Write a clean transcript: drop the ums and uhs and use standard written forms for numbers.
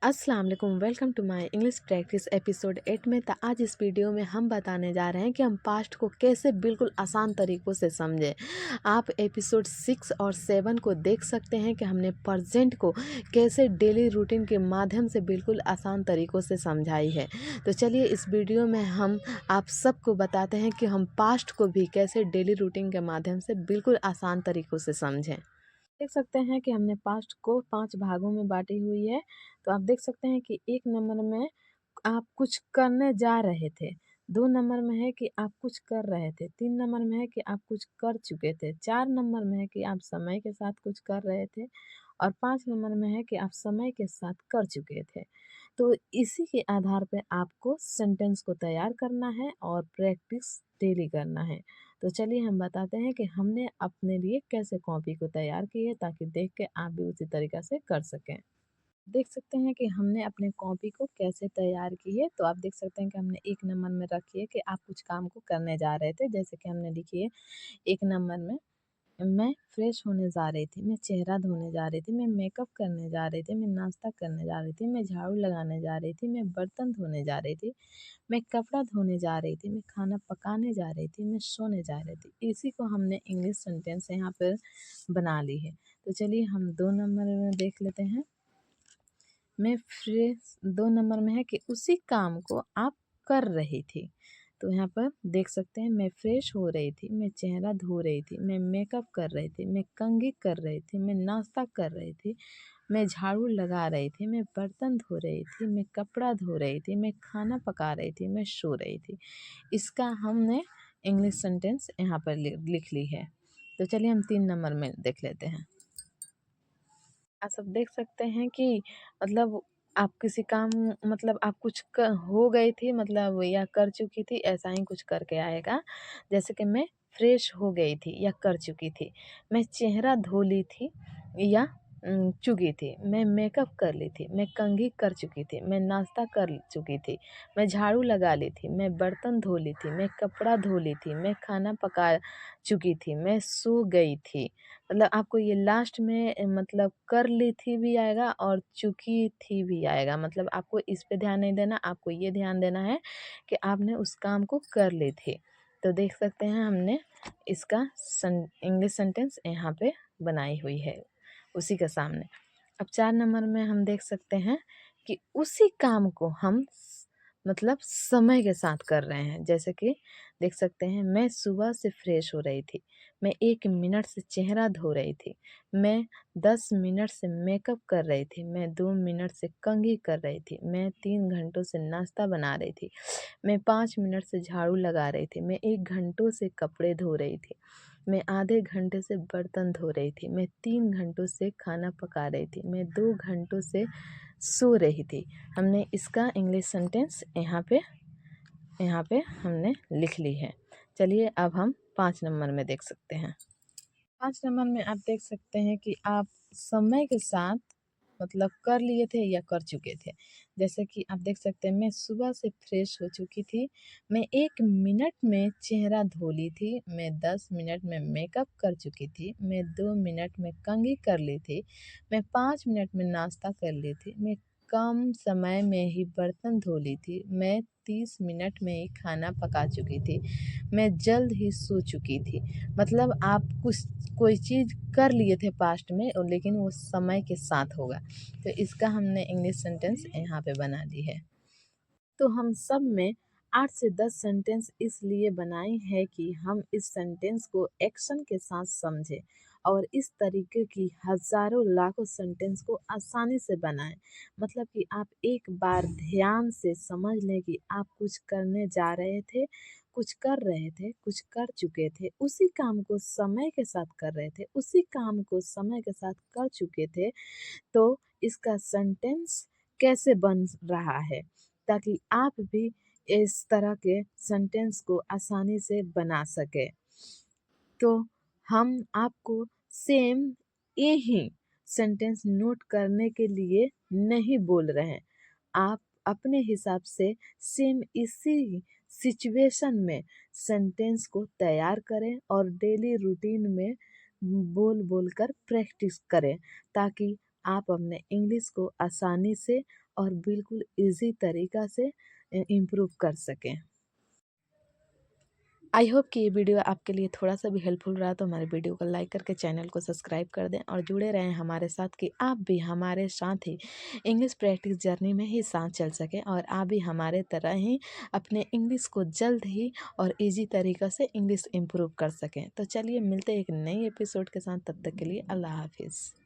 अस्सलाम वालेकुम। Welcome to my English practice episode 8 में। तो आज इस वीडियो में हम बताने जा रहे हैं कि हम पास्ट को कैसे बिल्कुल आसान तरीक़ों से समझें। आप एपिसोड 6 और 7 को देख सकते हैं कि हमने प्रेजेंट को कैसे डेली रूटीन के माध्यम से बिल्कुल आसान तरीक़ों से समझाई है। तो चलिए इस वीडियो में हम आप सबको बताते हैं कि हम पास्ट को भी कैसे डेली रूटीन के माध्यम से बिल्कुल आसान तरीक़ों से समझें। देख सकते हैं कि हमने पास्ट को 5 भागों में बाँटी हुई है। तो आप देख सकते हैं कि 1 नंबर में आप कुछ करने जा रहे थे, 2 नंबर में है कि आप कुछ कर रहे थे, 3 नंबर में है कि आप कुछ कर चुके थे, 4 नंबर में है कि आप समय के साथ कुछ कर रहे थे और 5 नंबर में है कि आप समय के साथ कर चुके थे। तो इसी के आधार पे आपको सेंटेंस को तैयार करना है और प्रैक्टिस डेली करना है। तो चलिए हम बताते हैं कि हमने अपने लिए कैसे कॉपी को तैयार की है ताकि देख के आप भी उसी तरीक़ा से कर सकें। देख सकते हैं कि हमने अपने कॉपी को कैसे तैयार की है। तो आप देख सकते हैं कि हमने 1 नंबर में रखी है कि आप कुछ काम को करने जा रहे थे। जैसे कि हमने लिखी है 1 नंबर में, मैं फ्रेश होने जा रही थी, मैं चेहरा धोने जा रही थी, मैं मेकअप करने जा रही थी, मैं नाश्ता करने जा रही थी, मैं झाड़ू लगाने जा रही थी, मैं बर्तन धोने जा रही थी, मैं कपड़ा धोने जा रही थी, मैं खाना पकाने जा रही थी, मैं सोने जा रही थी। इसी को हमने इंग्लिश सेंटेंस यहाँ पर बना ली है। तो चलिए हम 2 नंबर में देख लेते हैं। मैं फ्रेश 2 नंबर में है कि उसी काम को आप कर रही थी। तो यहाँ पर देख सकते हैं मैं फ्रेश हो रही थी, मैं चेहरा धो रही थी, मैं मेकअप कर रही थी, मैं कंघी कर रही थी, मैं नाश्ता कर रही थी, मैं झाड़ू लगा रही थी, मैं बर्तन धो रही थी, मैं कपड़ा धो रही थी, मैं खाना पका रही थी, मैं सो रही थी। इसका हमने इंग्लिश सेंटेंस यहाँ पर लिख ली है। तो चलिए हम 3 नंबर में देख लेते हैं। आप सब देख सकते हैं कि मतलब आप किसी काम मतलब आप कुछ हो गई थी मतलब या कर चुकी थी, ऐसा ही कुछ करके आएगा। जैसे कि मैं फ्रेश हो गई थी या कर चुकी थी, मैं चेहरा धो ली थी या चुकी थी, मैं मेकअप कर ली थी, मैं कंघी कर चुकी थी, मैं नाश्ता कर चुकी थी, मैं झाड़ू लगा ली थी, मैं बर्तन धो ली थी, मैं कपड़ा धो ली थी, मैं खाना पका चुकी थी, मैं सो गई थी। मतलब आपको ये लास्ट में मतलब कर ली थी भी आएगा और चुकी थी भी आएगा। मतलब आपको इस पे ध्यान नहीं देना, आपको ये ध्यान देना है कि आपने उस काम को कर ली थी। तो देख सकते हैं हमने इसका इंग्लिश सेंटेंस यहाँ पे बनाई हुई है उसी के सामने। अब 4 नंबर में हम देख सकते हैं कि उसी काम को हम मतलब समय के साथ कर रहे हैं। जैसे कि देख सकते हैं मैं सुबह से फ्रेश हो रही थी, मैं 1 मिनट से चेहरा धो रही थी, मैं 10 मिनट से मेकअप कर रही थी, मैं 2 मिनट से कंघी कर रही थी, मैं 3 घंटों से नाश्ता बना रही थी, मैं 5 मिनट से झाड़ू लगा रही थी, मैं 1 घंटों से कपड़े धो रही थी, मैं आधे घंटे से बर्तन धो रही थी, मैं 3 घंटों से खाना पका रही थी, मैं 2 घंटों से सो रही थी। हमने इसका इंग्लिश सेंटेंस यहाँ पे हमने लिख ली है। चलिए अब हम 5 नंबर में देख सकते हैं। 5 नंबर में आप देख सकते हैं कि आप समय के साथ मतलब कर लिए थे या कर चुके थे। जैसे कि आप देख सकते हैं मैं सुबह से फ्रेश हो चुकी थी, मैं 1 मिनट में चेहरा धो ली थी, मैं 10 मिनट में मेकअप कर चुकी थी, मैं 2 मिनट में कंघी कर ली थी, मैं 5 मिनट में नाश्ता कर ली थी, मैं कम समय में ही बर्तन धो ली थी, मैं 30 मिनट में ही खाना पका चुकी थी, मैं जल्द ही सो चुकी थी। मतलब आप कोई चीज़ कर लिए थे पास्ट में और लेकिन वो समय के साथ होगा। तो इसका हमने इंग्लिश सेंटेंस यहाँ पे बना ली है। तो हम सब में 8 से 10 सेंटेंस इसलिए बनाए हैं कि हम इस सेंटेंस को एक्शन के साथ समझें और इस तरीके की हज़ारों लाखों सेंटेंस को आसानी से बनाएं। मतलब कि आप एक बार ध्यान से समझ लें कि आप कुछ करने जा रहे थे, कुछ कर रहे थे, कुछ कर चुके थे, उसी काम को समय के साथ कर रहे थे, उसी काम को समय के साथ कर चुके थे। तो इसका सेंटेंस कैसे बन रहा है ताकि आप भी इस तरह के सेंटेंस को आसानी से बना सकें। तो हम आपको सेम यही सेंटेंस नोट करने के लिए नहीं बोल रहे हैं। आप अपने हिसाब से सेम इसी सिचुएशन में सेंटेंस को तैयार करें और डेली रूटीन में बोल बोल कर प्रैक्टिस करें ताकि आप अपने इंग्लिश को आसानी से और बिल्कुल ईज़ी तरीक़ा से इम्प्रूव कर सकें। आई होप कि ये वीडियो आपके लिए थोड़ा-सा भी हेल्पफुल रहा, तो हमारे वीडियो को लाइक करके चैनल को सब्सक्राइब कर दें और जुड़े रहें हमारे साथ कि आप भी हमारे साथ ही इंग्लिश प्रैक्टिस जर्नी में ही साथ चल सकें और आप भी हमारे तरह ही अपने इंग्लिश को जल्द ही और ईज़ी तरीक़े से इंग्लिश इम्प्रूव कर सकें। तो चलिए मिलते हैं एक नई एपिसोड के साथ, तब तक के लिए अल्लाह हाफ़िज़।